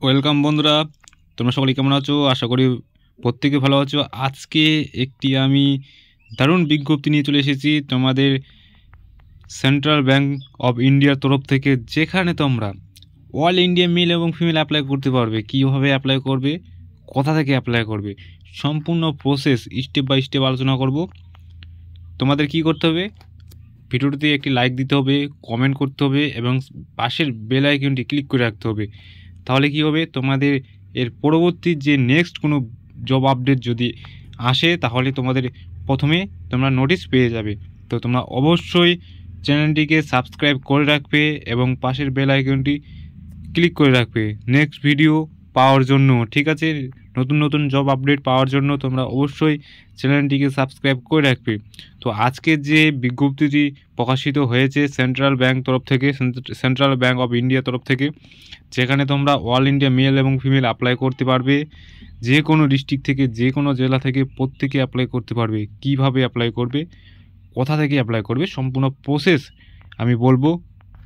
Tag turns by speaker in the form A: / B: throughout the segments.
A: Welcome বন্ধুরা, তোমরা সকলে কেমন আছো? আশা করি প্রত্যেকে ভালো আছো। আজকে একটি আমি দারুণ বিজ্ঞপ্তি নিয়ে চলে এসেছি তোমাদের সেন্ট্রাল ব্যাংক অফ ইন্ডিয়ার তরফ থেকে, যেখানে তোমরা অল ইন্ডিয়া মেল এবং ফিমেল অ্যাপ্লাই করতে পারবে। কীভাবে অ্যাপ্লাই করবে, কোথা থেকে অ্যাপ্লাই করবে, সম্পূর্ণ প্রসেস স্টেপ বাই স্টেপ আলোচনা করব। তোমাদের কি করতে হবে, ভিডিওটিতে একটি লাইক দিতে হবে, কমেন্ট করতে হবে এবং পাশের বেল আইকনটি ক্লিক করে রাখতে হবে। তাহলে কি হবে, তোমাদের এর পরবর্তী যে নেক্সট কোনো জব আপডেট যদি আসে তাহলে তোমাদের প্রথমে তোমরা নোটিশ পেয়ে যাবে। তো তোমরা অবশ্যই চ্যানেলটিকে সাবস্ক্রাইব করে রাখবে এবং পাশের বেল আইকনটি ক্লিক করে রাখবে নেক্সট ভিডিও পাওয়ার জন্য। ঠিক আছে, নতুন নতুন জব আপডেট পাওয়ার জন্য তোমরা অবশ্যই চ্যানেলটিকে সাবস্ক্রাইব করে রাখবে। তো আজকে যে বিজ্ঞপ্তিটি প্রকাশিত হয়েছে সেন্ট্রাল ব্যাংক তরফ থেকে, সেন্ট্রাল ব্যাংক অফ ইন্ডিয়া তরফ থেকে, যেখানে তোমরা অল ইন্ডিয়া মেল এবং ফিমেল অ্যাপ্লাই করতে পারবে। যে কোনো ডিস্ট্রিক্ট থেকে, যে কোনো জেলা থেকে প্রত্যেকে অ্যাপ্লাই করতে পারবে। কিভাবে অ্যাপ্লাই করবে, কোথা থেকে অ্যাপ্লাই করবে, সম্পূর্ণ প্রসেস আমি বলবো।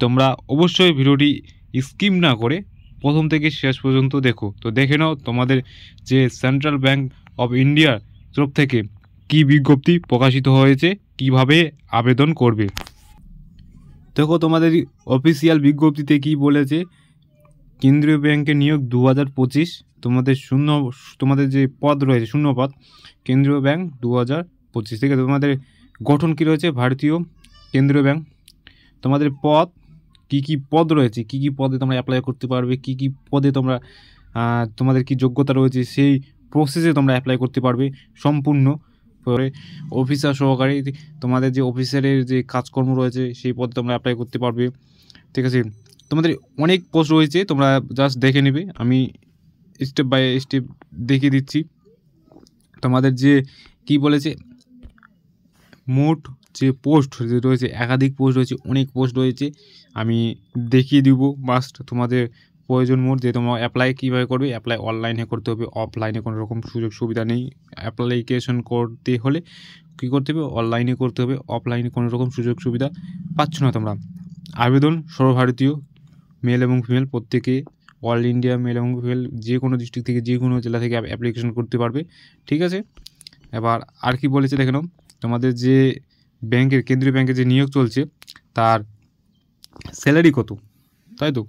A: তোমরা অবশ্যই ভিডিওটি স্কিপ না করে প্রথম থেকে শেষ পর্যন্ত দেখো। তো দেখে নাও তোমাদের যে সেন্ট্রাল ব্যাংক অফ ইন্ডিয়ার তরফ থেকে কি বিজ্ঞপ্তি প্রকাশিত হয়েছে, কিভাবে আবেদন করবে। দেখো তোমাদের অফিসিয়াল বিজ্ঞপ্তিতে কি বলেছে, কেন্দ্রীয় ব্যাংকে নিয়োগ 2025, তোমাদের যে পদ রয়েছে শূন্য পদ, কেন্দ্রীয় ব্যাংক 2025 থেকে তোমাদের গঠন কী রয়েছে, ভারতীয় কেন্দ্রীয় ব্যাংক। তোমাদের পদ কি পদ রয়েছে, কি পদে তোমরা অ্যাপ্লাই করতে পারবে, কি পদে তোমরা তোমাদের কি যোগ্যতা রয়েছে, সেই প্রসেসে তোমরা অ্যাপ্লাই করতে পারবে সম্পূর্ণ। পরে অফিসার সহকারী, তোমাদের যে অফিসারের যে কাজকর্ম রয়েছে সেই পদে তোমরা অ্যাপ্লাই করতে পারবে। ঠিক আছে, তোমাদের অনেক পোস্ট রয়েছে, তোমরা জাস্ট দেখে নেবে। আমি স্টেপ বাই স্টেপ দেখিয়ে দিচ্ছি। তোমাদের যে কি বলেছে, মোট যে পোস্ট রয়েছে, একাধিক পোস্ট রয়েছে, অনেক পোস্ট রয়েছে, আমি দেখিয়ে দিব। মাস্ট তোমাদের প্রয়োজন মোট যে তোমরা অ্যাপ্লাই কীভাবে করবে। অ্যাপ্লাই অনলাইনে করতে হবে, অফলাইনে কোনো রকম সুযোগ সুবিধা নেই। অ্যাপ্লিকেশন করতে হলে কী করতে হবে, অনলাইনে করতে হবে, অফলাইনে কোনো রকম সুযোগ সুবিধা পাচ্ছ না তোমরা। আবেদন সর্বভারতীয় মেল এবং ফিমেল প্রত্যেকে, অল ইন্ডিয়া মেল এবং ফিমেল যে কোনো ডিস্ট্রিক্ট থেকে, যে কোনো জেলা থেকে অ্যাপ্লিকেশন করতে পারবে। ঠিক আছে, এবার আর কি বলেছে দেখে নাও। তোমাদের যে ব্যাংকের, কেন্দ্রীয় ব্যাংকে যে নিয়োগ চলছে তার স্যালারি কত, তাই তো।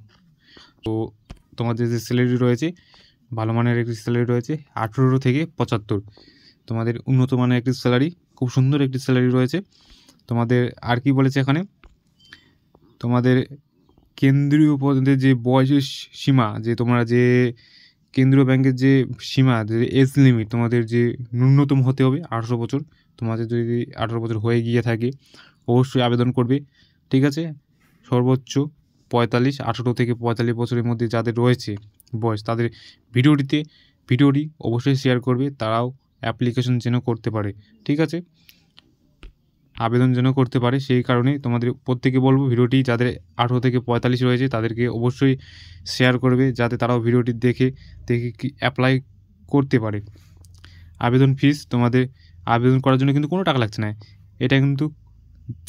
A: তো তোমাদের যে স্যালারি রয়েছে, ভালো মানের একটি স্যালারি রয়েছে 18 থেকে 75। তোমাদের উন্নত মানের একটি স্যালারি, খুব সুন্দর একটি স্যালারি রয়েছে। তোমাদের আর কি বলেছে এখানে, তোমাদের কেন্দ্রীয় পদের যে বয়সের সীমা, যে তোমরা যে কেন্দ্রীয় ব্যাংকের যে সীমা, যে এজ লিমিট তোমাদের যে ন্যূনতম হতে হবে 18 বছর। তোমাদের যদি 18 বছর হয়ে গিয়ে থাকে অবশ্যই আবেদন করবে। ঠিক আছে, সর্বোচ্চ 45, 18 থেকে 45 বছরের মধ্যে যাদের রয়েছে বয়স, তাদের ভিডিওটি অবশ্যই শেয়ার করবে, তারাও অ্যাপ্লিকেশন যেন করতে পারে। ঠিক আছে, আবেদন যেন করতে পারে, সেই কারণে তোমাদের প্রত্যেকে বলবো ভিডিওটি যাদের 18 থেকে 45 রয়েছে তাদেরকে অবশ্যই শেয়ার করবে, যাতে তারাও ভিডিওটি দেখে কি অ্যাপ্লাই করতে পারে। আবেদন ফিস, তোমাদের আবেদন করার জন্য কিন্তু কোনো টাকা লাগছে না। এটা কিন্তু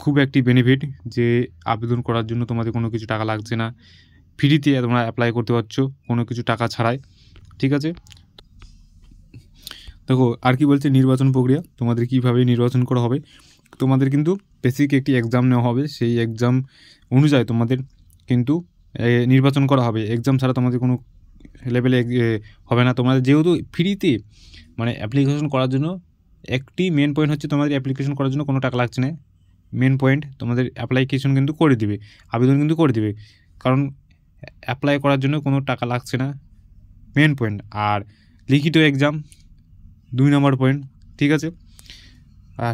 A: খুব একটি বেনিফিট যে আবেদন করার জন্য তোমাদের কোনো কিছু টাকা লাগছে না, ফ্রিতে তোমরা অ্যাপ্লাই করতে পারছো কোনো কিছু টাকা ছাড়াই। ঠিক আছে, দেখো আর কি বলছে, নির্বাচন প্রক্রিয়া, তোমাদের কীভাবে নির্বাচন করা হবে। তোমাদের কিন্তু বেসিক একটি এক্সাম নেওয়া হবে, সেই এক্সাম অনুযায়ী তোমাদের কিন্তু নির্বাচন করা হবে। এক্সাম ছাড়া তোমাদের কোনো লেভেলে হবে না। তোমাদের যেহেতু ফ্রিতে, মানে অ্যাপ্লিকেশন করার জন্য একটি মেন পয়েন্ট হচ্ছে, তোমাদের অ্যাপ্লিকেশন করার জন্য কোনো টাকা লাগছে না। মেন পয়েন্ট, তোমাদের অ্যাপ্লিকেশন কিন্তু করে দিবে, আবেদন কিন্তু করে দিবে, কারণ অ্যাপ্লাই করার জন্য কোনো টাকা লাগছে না, মেন পয়েন্ট। আর লিখিত এক্সাম 2 নম্বর পয়েন্ট। ঠিক আছে,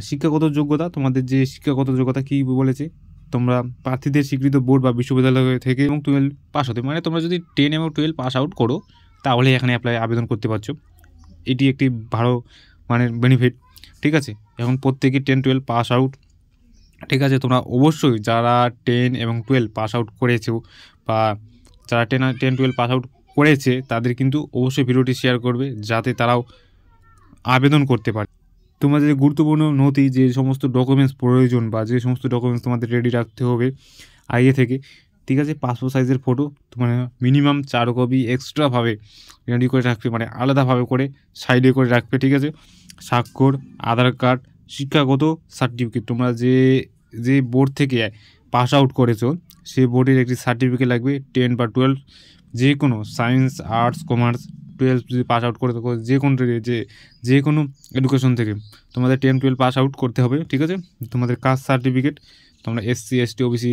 A: শিক্ষাগত যোগ্যতা, তোমাদের যে শিক্ষাগত যোগ্যতা কী বলেছে, তোমরা প্রার্থীদের স্বীকৃত বোর্ড বা বিশ্ববিদ্যালয় থেকে এবং 12 পাস হতে, মানে তোমরা যদি 10 এবং 12 পাস আউট করো তাহলে এখানে আবেদন করতে পারছো। এটি একটি ভালো মানের বেনিফিট। ঠিক আছে, এখন প্রত্যেকে 10, 12 পাস আউট। ঠিক আছে, তোমরা অবশ্যই যারা 10 এবং 12 পাস আউট করেছো বা যারা 10, 12 পাস আউট করেছে তাদের কিন্তু অবশ্যই ভিডিওটি শেয়ার করবে, যাতে তারাও আবেদন করতে পারে। তোমাদের গুরুত্বপূর্ণ নথি, যে সমস্ত ডকুমেন্টস প্রয়োজন বা যে সমস্ত ডকুমেন্টস তোমাদের রেডি রাখতে হবে আগে থেকে, ঠিক আছে। পাসপোর্ট সাইজের ফটো মানে মিনিমাম 4 কপি এক্সট্রাভাবে রেডি করে রাখবে, মানে আলাদাভাবে করে সাইডে করে রাখবে, ঠিক আছে। স্বাক্ষর, আধার কার্ড, শিক্ষাগত সার্টিফিকেট, তোমরা যে যে বোর্ড থেকে পাস আউট করেছো সেই বোর্ডের একটি সার্টিফিকেট লাগবে। 10 বা 12 যে কোনো সায়েন্স, আর্টস, কমার্স, 12 যদি পাস আউট করে থাকো যে কোনো যে কোনো এডুকেশন থেকে তোমাদের 10, 12 পাস আউট করতে হবে, ঠিক আছে। তোমাদের কাস্ট সার্টিফিকেট, তোমরা SC, ST, OBC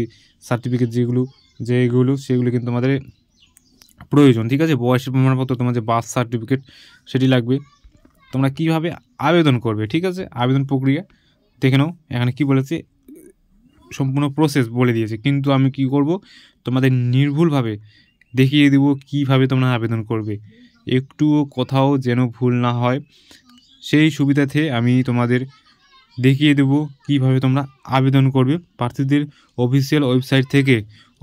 A: সার্টিফিকেট যেগুলো সেগুলো কিন্তু তোমাদের প্রয়োজন, ঠিক আছে। বয়সের প্রমাণপত্র, তোমার যে বার্থ সার্টিফিকেট সেটি লাগবে। তোমরা কীভাবে আবেদন করবে, ঠিক আছে, আবেদন প্রক্রিয়া দেখে নাও। এখানে কী বলেছে সম্পূর্ণ প্রসেস বলে দিয়েছে, কিন্তু আমি কি করব তোমাদের নির্ভুলভাবে দেখিয়ে দেবো কীভাবে তোমরা আবেদন করবে, একটুও কোথাও যেন ভুল না হয় সেই সুবিধাতে আমি তোমাদের দেখিয়ে দেবো কীভাবে তোমরা আবেদন করবে। প্রার্থীদের অফিসিয়াল ওয়েবসাইট থেকে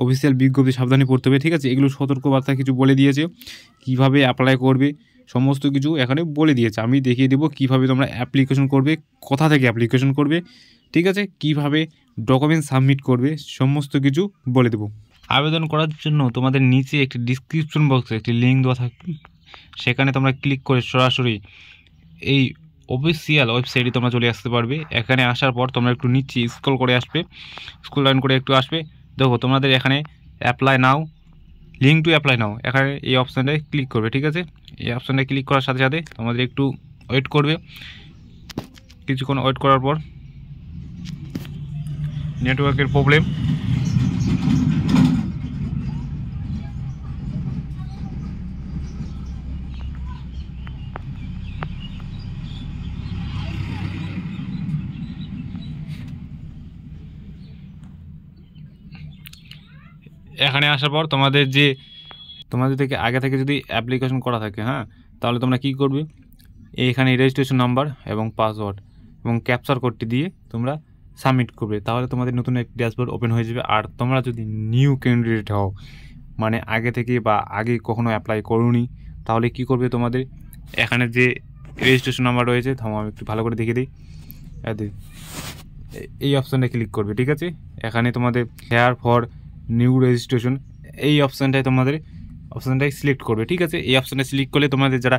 A: অফিসিয়াল বিজ্ঞপ্তি সাবধানে পড়তে হবে, ঠিক আছে। এগুলো সতর্কবার্তা কিছু বলে দিয়েছে, কীভাবে অ্যাপ্লাই করবে সমস্ত কিছু এখানে বলে দিয়েছে। আমি দেখিয়ে দেবো কীভাবে তোমরা অ্যাপ্লিকেশন করবে, কোথা থেকে অ্যাপ্লিকেশন করবে, ঠিক আছে, কীভাবে ডকুমেন্ট সাবমিট করবে সমস্ত কিছু বলে দেবো। আবেদন করার জন্য তোমাদের নিচে একটি ডিসক্রিপশন বক্সে একটি লিঙ্ক দেওয়া থাকবে, সেখানে তোমরা ক্লিক করে সরাসরি এই অফিসিয়াল ওয়েবসাইটে তোমরা চলে আসতে পারবে। এখানে আসার পর তোমরা একটু নিচে স্ক্রল করে আসবে, স্ক্রল ডাউন করে একটু আসবে, দেখো তোমাদের এখানে apply now, link to apply নাও, এখানে এই অপশানটায় ক্লিক করবে, ঠিক আছে। এই অপশানটায় ক্লিক করার সাথে সাথে তোমাদের একটু ওয়েট করবে, কিছুক্ষণ ওয়েট করার পর নেটওয়ার্কের প্রবলেম, এখানে আসার পর তোমাদের থেকে আগে থেকে যদি অ্যাপ্লিকেশন করা থাকে, হ্যাঁ, তাহলে তোমরা কী করবে, এইখানে রেজিস্ট্রেশন নাম্বার এবং পাসওয়ার্ড এবং ক্যাপচার কোডটি দিয়ে তোমরা সাবমিট করবে, তাহলে তোমাদের নতুন একটি ড্যাশবোর্ড ওপেন হয়ে যাবে। আর তোমরা যদি নিউ ক্যান্ডিডেট হও, মানে আগে থেকে বা আগে কখনো অ্যাপ্লাই করোনি, তাহলে কি করবে, তোমাদের এখানে যে রেজিস্ট্রেশন নাম্বার রয়েছে, আমি একটু ভালো করে দেখিয়ে দিই, এই অপশানটা ক্লিক করবে, ঠিক আছে। এখানে তোমাদের হেয়ার ফর নিউ রেজিস্ট্রেশন এই অপশানটাই সিলেক্ট করবে, ঠিক আছে। এই অপশানটা সিলেক্ট করলে তোমাদের যারা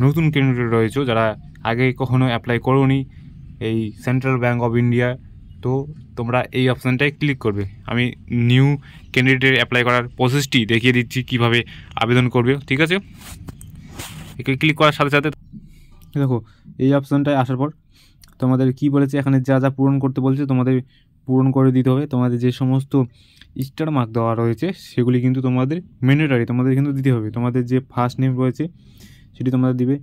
A: নতুন ক্যান্ডিডেট রয়েছে, যারা আগে কখনো অ্যাপ্লাই করোনি এই সেন্ট্রাল ব্যাঙ্ক অফ ইন্ডিয়া, তো তোমরা এই অপশানটায় ক্লিক করবে। আমি নিউ ক্যান্ডিডেট অ্যাপ্লাই করার প্রসেসটি দেখিয়ে দিচ্ছি কীভাবে আবেদন করবে, ঠিক আছে। একে ক্লিক করার সাথে সাথে দেখো এই অপশানটায় আসার পর তোমাদের কি বলেছে, এখানে যা যা পূরণ করতে বলছে তোমাদের পূরণ করে দিতে হবে। তোমাদের যে সমস্ত স্টার মার্ক দেওয়া রয়েছে সেগুলি কিন্তু তোমাদের ম্যান্ডেটরি, তোমাদের কিন্তু দিতে হবে। তোমাদের যে ফার্স্ট নেম রয়েছে সেটি তোমরা দিবে,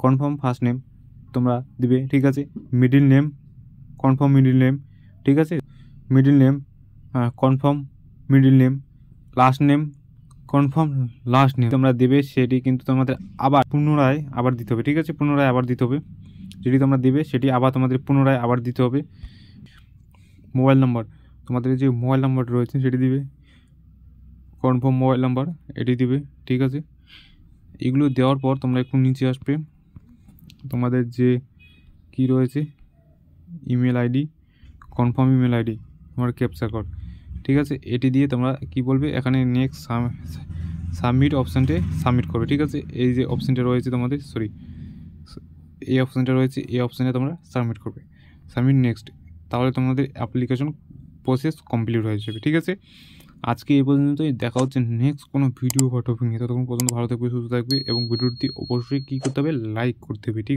A: কনফার্ম ফার্স্ট নেম তোমরা দিবে, ঠিক আছে। Middle name, confirm middle name, ঠিক আছে। Middle name, confirm middle name, last name, confirm last name তোমরা দেবে, সেটি কিন্তু তোমাদের পুনরায় আবার দিতে হবে, ঠিক আছে। পুনরায় আবার দিতে হবে, যেটি তোমরা দেবে সেটি আবার তোমাদের পুনরায় আবার দিতে হবে। মোবাইল নাম্বার, তোমাদের যে মোবাইল নাম্বার রয়েছে সেটি দিবে, কনফার্ম মোবাইল নাম্বার এটি দিবে, ঠিক আছে। এগুলো দেওয়ার পর তোমরা একটু নিচে আসবে, তোমাদের যে কি রয়েছে email ID, confirm email ID, তোমার ক্যাপচা কোড, ঠিক আছে। এটি দিয়ে তোমরা কি বলবে, এখানে নেক্সট সাবমিট অপশানটে সাবমিট করবে, ঠিক আছে। এই যে অপশানটা রয়েছে তোমাদের, এই অপশানটা রয়েছে, এই অপশানে তোমরা সাবমিট করবে, সাবমিট নেক্সট, তাহলে তোমাদের অ্যাপ্লিকেশন প্রসেস কমপ্লিট হয়ে যাবে, ঠিক আছে। আজকে এই পর্যন্তই, দেখা হচ্ছে নেক্সট কোনো ভিডিও বা টপিক নিয়ে। ততক্ষণ পর্যন্ত ভালো থাকবে, সুস্থ থাকবে এবং ভিডিওটি অবশ্যই কী করতে হবে, লাইক করতে হবে, ঠিক।